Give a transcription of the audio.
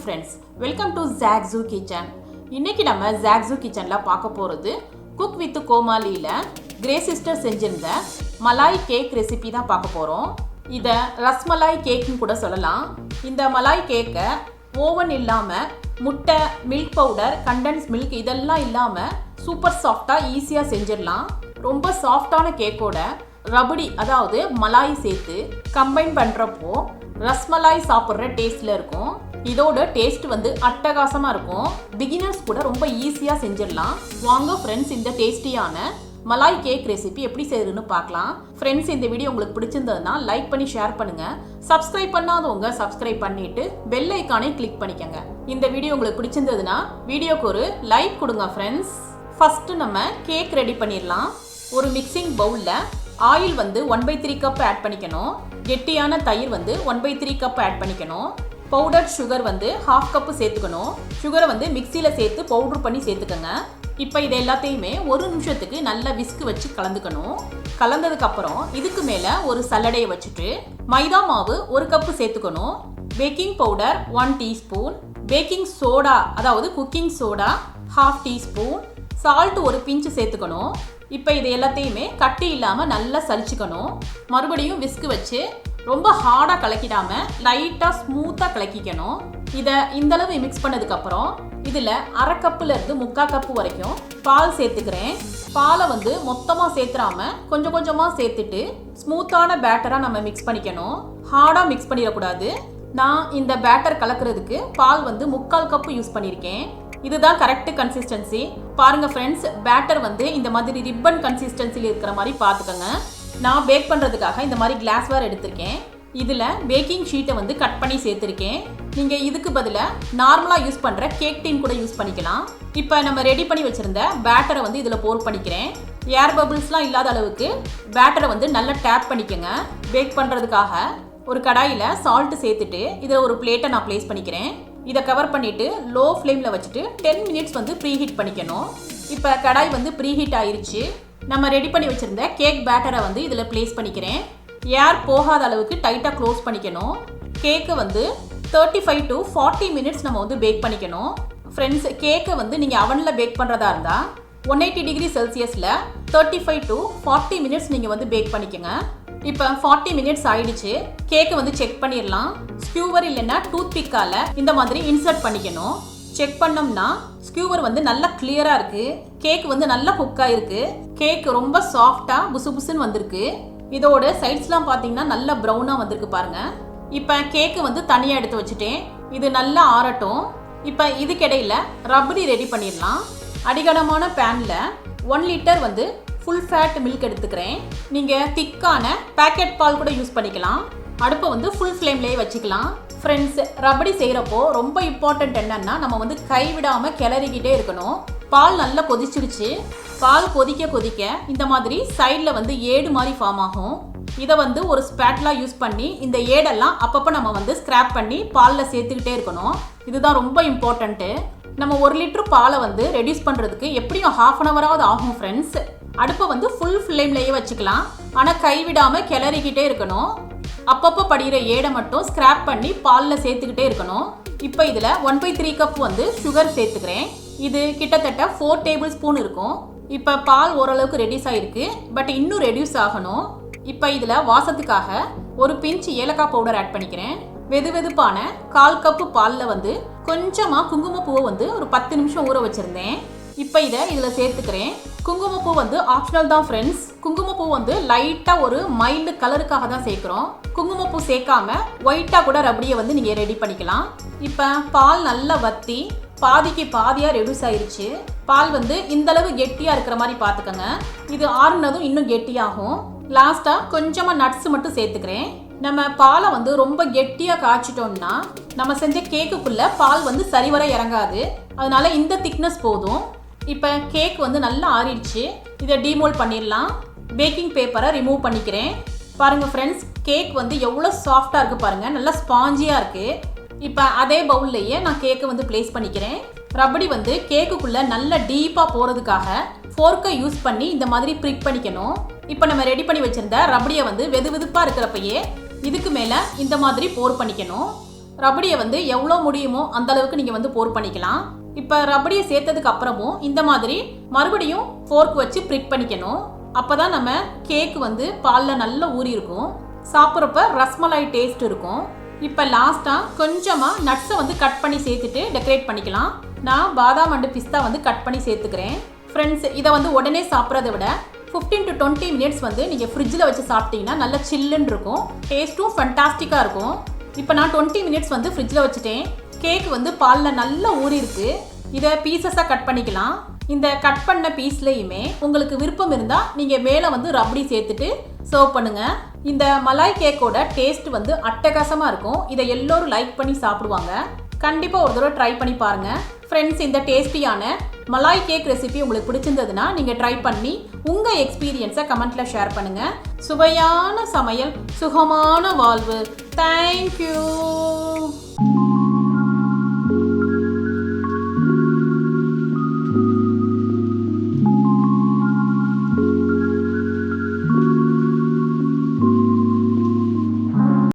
friends, welcome to zaagzoogkitchen. இன்னைக்கு நம்ம zaagzoogkitchenல பார்க்க போறது Cook with Comaliல Grace sister செஞ்சிருந்த Malai Cake Recipe தான் பார்க்க போறோம். இத Ras Malai Cake னு கூட சொல்லலாம். இந்த Malai Cake ஓவன் இல்லாம முட்டை, milk powder, condensed milk இதெல்லாம் இல்லாம சூப்பர் சாஃப்ட்டா ஈஸியா செஞ்சிரலாம். ரொம்ப சாஃப்ட்டான கேக்கோட ரபடி அதாவது மலாய் சேர்த்து கம்பைன் பண்றப்போ ரஸ்மலாய் சாப்பிட்ற டேஸ்ட்ல இருக்கும். இதோட டேஸ்ட் வந்து அட்டகாசமா இருக்கும். பிகினர்ஸ் கூட ரொம்ப ஈஸியா செஞ்சிடலாம். வாங்க ஃப்ரெண்ட்ஸ், இந்த டேஸ்டியான மலாய் கேக் ரெசிபி எப்படி செய்யறதுன்னு பார்க்கலாம். ஃப்ரெண்ட்ஸ், இந்த வீடியோ உங்களுக்கு பிடிச்சிருந்ததுன்னா லைக் பண்ணி ஷேர் பண்ணுங்க. சப்ஸ்கிரைப் பண்ணாதவங்க சப்ஸ்கிரைப் பண்ணிட்டு பெல் ஐகானை கிளிக் பண்ணிக்கங்க. இந்த வீடியோ உங்களுக்கு பிடிச்சிருந்ததுன்னா வீடியோக்கு ஒரு லைக் கொடுங்க ஃப்ரெண்ட்ஸ். ஃபர்ஸ்ட் நம்ம கேக் ரெடி பண்ணிடலாம். ஒரு மிக்சிங் பவுல்ல ஆயில் வந்து 1/3 கப் ஆட் பண்ணிக்கணும். கெட்டியான தயிர் வந்து 1/3 கப் ஆட் பண்ணிக்கணும். பவுடர் சுகர் வந்து 1/2 கப் சேர்த்துக்கணும். சுகரை வந்து மிக்சியில் சேர்த்து பவுடர் பண்ணி சேர்த்துக்கோங்க. இப்போ இது எல்லாத்தையுமே ஒரு நிமிஷத்துக்கு நல்லா விஸ்க் வச்சு கலந்துக்கணும். கலந்ததுக்கப்புறம் இதுக்கு மேலே ஒரு சல்லடையை வச்சுட்டு மைதா மாவு 1 கப்பு சேர்த்துக்கணும். Baking powder 1 teaspoon, baking soda அதாவது குக்கிங் சோடா 1/2 டீஸ்பூன், சால்ட் ஒரு பிஞ்சு சேர்த்துக்கணும். இப்போ இது எல்லாத்தையுமே கட்டி இல்லாமல் நல்லா சலிச்சுக்கணும். மறுபடியும் விஸ்க் வச்சு ரொம்ப ஹார்டாக கலக்கிடாமல் லைட்டாக ஸ்மூத்தாக கலக்கிக்கணும். இதை இந்தளவு மிக்ஸ் பண்ணதுக்கப்புறம் இதில் 1/2 கப்புலேருந்து 3/4 கப்பு வரைக்கும் பால் சேர்த்துக்கிறேன். பாலை வந்து மொத்தமாக சேர்த்துறாமல் கொஞ்சம் கொஞ்சமாக சேர்த்துட்டு ஸ்மூத்தான பேட்டராக நம்ம மிக்ஸ் பண்ணிக்கணும். ஹார்டாக மிக்ஸ் பண்ணிடக்கூடாது. நான் இந்த பேட்டர் கலக்கிறதுக்கு பால் வந்து 3/4 கப்பு யூஸ் பண்ணியிருக்கேன். இதுதான் கரெக்ட் கன்சிஸ்டன்சி. பாருங்க ஃப்ரெண்ட்ஸ், பேட்டர் வந்து இந்த மாதிரி ரிப்பன் கன்சிஸ்டன்சியில் இருக்கிற மாதிரி பார்த்துக்கோங்க. நான் பேக் பண்ணுறதுக்காக இந்த மாதிரி கிளாஸ்வேர் எடுத்திருக்கேன். இதில் பேக்கிங் ஷீட்டை வந்து கட் பண்ணி சேர்த்துருக்கேன். நீங்கள் இதுக்கு பதிலாக நார்மலாக யூஸ் பண்ணுற கேக் டீன் கூட யூஸ் பண்ணிக்கலாம். இப்போ நம்ம ரெடி பண்ணி வச்சுருந்த பேட்டரை வந்து இதில் போர் பண்ணிக்கிறேன். ஏர் பபிள்ஸ்லாம் இல்லாத அளவுக்கு பேட்டரை வந்து நல்லா டேப் பண்ணிக்கோங்க. பேக் பண்ணுறதுக்காக ஒரு கடாயில் சால்ட்டு சேர்த்துட்டு இதில் ஒரு பிளேட்டை நான் ப்ளேஸ் பண்ணிக்கிறேன். இதை கவர் பண்ணிவிட்டு லோ ஃப்ளேமில் வச்சுட்டு 10 மினிட்ஸ் வந்து ப்ரீ ஹீட் பண்ணிக்கணும். இப்போ கடாய் வந்து ப்ரீ ஹீட் ஆயிடுச்சு. நம்ம ரெடி பண்ணி வச்சுருந்த கேக் பேட்டரை வந்து இதில் ப்ளேஸ் பண்ணிக்கிறேன். ஏர் போகாத அளவுக்கு டைட்டாக க்ளோஸ் பண்ணிக்கணும். கேக்கை வந்து 35 to 40 மினிட்ஸ் நம்ம வந்து பேக் பண்ணிக்கணும். ஃப்ரெண்ட்ஸ், கேக்கை வந்து நீங்கள் அவனில் பேக் பண்ணுறதா இருந்தால் 180 டிகிரி செல்சியஸில் 35 to 40 மினிட்ஸ் நீங்கள் வந்து பேக் பண்ணிக்கோங்க. இப்போ 40 மினிட்ஸ் ஆயிடுச்சு. கேக்கை வந்து செக் பண்ணிடலாம். ஸ்கியூவர் இல்லைன்னா டூத் பிக்கால இந்த மாதிரி இன்சர்ட் பண்ணிக்கணும். செக் பண்ணோம்னா ஸ்கியூவர் வந்து நல்லா கிளியரா இருக்கு. கேக் வந்து நல்லா குக் ஆயிருக்கு. கேக் ரொம்ப சாஃப்டா புசு புசுன்னு வந்திருக்கு. இதோட சைட்ஸ்லாம் பார்த்தீங்கன்னா நல்லா ப்ரௌனா வந்திருக்கு பாருங்க. இப்போ கேக்கு வந்து தனியாக எடுத்து வச்சுட்டேன். இது நல்லா ஆறட்டும். இப்போ இதுக்கிடையில ரபடி ரெடி பண்ணிடலாம். அடிகனமான பேன்ல 1 லிட்டர் வந்து ஃபுல் ஃபேட் மில்க் எடுத்துக்கிறேன். நீங்கள் திக்கான பேக்கெட் பால் கூட யூஸ் பண்ணிக்கலாம். அடுப்பை வந்து ஃபுல் ஃப்ளேம்லேயே வச்சுக்கலாம். ஃப்ரெண்ட்ஸ், ரபடி செய்கிறப்போ ரொம்ப இம்பார்ட்டண்ட் என்னன்னா நம்ம வந்து கைவிடாமல் கிளறிக்கிட்டே இருக்கணும். பால் நல்லா கொதிச்சிருச்சு. பால் கொதிக்க கொதிக்க இந்த மாதிரி சைடில் வந்து ஏடு மாதிரி ஃபார்ம் ஆகும். இதை வந்து ஒரு ஸ்பேட்லா யூஸ் பண்ணி இந்த ஏடெல்லாம் அப்பப்போ நம்ம வந்து ஸ்க்ராப் பண்ணி பாலில் சேர்த்துக்கிட்டே இருக்கணும். இதுதான் ரொம்ப இம்பார்ட்டண்ட்டு. நம்ம 1 லிட்டர் பாலை வந்து ரெடியூஸ் பண்ணுறதுக்கு எப்படியும் 1/2 அன் ஹவராவது ஆகும் ஃப்ரெண்ட்ஸ். அடுப்பை வந்து ஃபுல் ஃப்ளேம்லேயே வச்சுக்கலாம். ஆனால் கைவிடாமல் கிளறிக்கிட்டே இருக்கணும். அப்பப்போ படிகிற ஏடை மட்டும் ஸ்க்ராப் பண்ணி பாலில் சேர்த்துக்கிட்டே இருக்கணும். இப்போ இதில் 1/3 கப் வந்து சுகர் சேர்த்துக்கிறேன். இது கிட்டத்தட்ட 4 டேபிள் ஸ்பூன் இருக்கும். இப்போ பால் ஓரளவுக்கு ரெடியூஸ் ஆகிருக்கு. பட் இன்னும் ரெடியூஸ் ஆகணும். இப்போ இதில் வாசத்துக்காக ஒரு பிஞ்ச் ஏலக்காய் பவுடர் ஆட் பண்ணிக்கிறேன். வெது வெதுப்பான 1/4 கப்பு பாலில் வந்து கொஞ்சமாக குங்குமப்பூவை வந்து ஒரு 10 நிமிஷம் ஊற வச்சுருந்தேன். இப்போ இதை இதில் சேர்த்துக்கிறேன். குங்குமப்பூ வந்து ஆப்ஷனல் தான் ஃப்ரெண்ட்ஸ். குங்குமப்பூ வந்து லைட்டாக ஒரு மைல்டு கலருக்காக தான் சேர்க்குறோம். குங்குமப்பூ சேர்க்காம ஒயிட்டாக கூட ரபடியை வந்து நீங்கள் ரெடி பண்ணிக்கலாம். இப்போ பால் நல்லா வற்றி பாதிக்கு பாதியாக ரெடியூஸ் ஆயிடுச்சு. பால் வந்து இந்தளவு கெட்டியாக இருக்கிற மாதிரி பார்த்துக்கோங்க. இது ஆறுனதும் இன்னும் கெட்டியாகும். லாஸ்ட்டாக கொஞ்சமாக நட்ஸ் மட்டும் சேர்த்துக்கிறேன். நம்ம பாலை வந்து ரொம்ப கெட்டியாக காய்ச்சிட்டோம்னா நம்ம செஞ்ச கேக்குக்குள்ளே பால் வந்து சரிவர இறங்காது. அதனால இந்த திக்னஸ் போதும். இப்போ கேக் வந்து நல்லா ஆறிடுச்சு. இதை டீமோல்ட் பண்ணிடலாம். பேக்கிங் பேப்பரை ரிமூவ் பண்ணிக்கிறேன். பாருங்கள் ஃப்ரெண்ட்ஸ், கேக் வந்து எவ்வளோ சாஃப்டாக இருக்குது பாருங்கள். நல்லா ஸ்பாஞ்சியாக இருக்குது. இப்போ அதே பவுல்லையே நான் கேக்கை வந்து ப்ளேஸ் பண்ணிக்கிறேன். ரபடி வந்து கேக்குக்குள்ளே நல்லா டீப்பாக போகிறதுக்காக ஃபோர்க்கை யூஸ் பண்ணி இந்த மாதிரி ப்ரிக் பண்ணிக்கணும். இப்போ நம்ம ரெடி பண்ணி வச்சுருந்த ரபடியை வந்து வெது வெதுப்பாக இருக்கிறப்பயே இதுக்கு மேலே இந்த மாதிரி போர் பண்ணிக்கணும். ரபடியை வந்து எவ்வளோ முடியுமோ அந்த அளவுக்கு நீங்கள் வந்து போர் பண்ணிக்கலாம். இப்போ ரபடியை சேர்த்ததுக்கு அப்புறமும் இந்த மாதிரி மறுபடியும் ஃபோர்க் வச்சு பிரிக் பண்ணிக்கணும். அப்போ தான் நம்ம கேக் வந்து பாலில் நல்லா ஊறி இருக்கும், சாப்பிட்றப்ப ரஸ்மலாய் டேஸ்ட் இருக்கும். இப்போ லாஸ்ட்டாக கொஞ்சமாக நட்ஸை வந்து கட் பண்ணி சேர்த்துட்டு டெக்கரேட் பண்ணிக்கலாம். நான் பாதாம் அண்டு பிஸ்தா வந்து கட் பண்ணி சேர்த்துக்கிறேன். ஃப்ரெண்ட்ஸ், இதை வந்து உடனே சாப்பிட்றத விட 15 to 20 minutes வந்து நீங்கள் ஃப்ரிட்ஜில் வச்சு சாப்பிட்டீங்கன்னா நல்லா சில்லுன்னு இருக்கும், டேஸ்ட்டும் ஃபண்டாஸ்டிக்காக இருக்கும். இப்போ நான் 20 minutes வந்து ஃப்ரிட்ஜில் வச்சுட்டேன். கேக் வந்து பாலில் நல்லா ஊறி இருக்கு. இதை பீசஸாக கட் பண்ணிக்கலாம். இந்த கட் பண்ண பீஸ்லேயுமே உங்களுக்கு விருப்பம் இருந்தால் நீங்கள் மேலே வந்து ரப்டி சேர்த்துட்டு சர்வ் பண்ணுங்கள். இந்த மலாய் கேக்கோட டேஸ்ட் வந்து அட்டகாசமாக இருக்கும். இதை எல்லோரும் லைக் பண்ணி சாப்பிடுவாங்க. கண்டிப்பாக ஒரு தடவை ட்ரை பண்ணி பாருங்கள். ஃப்ரெண்ட்ஸ், இந்த டேஸ்டியான மலாய் கேக் ரெசிபி உங்களுக்கு பிடிச்சிருந்ததுன்னா நீங்கள் ட்ரை பண்ணி உங்கள் எக்ஸ்பீரியன்ஸை கமெண்ட்டில் ஷேர் பண்ணுங்கள். சுவையான சமையல், சுகமான வாழ்வு. தேங்க்யூ.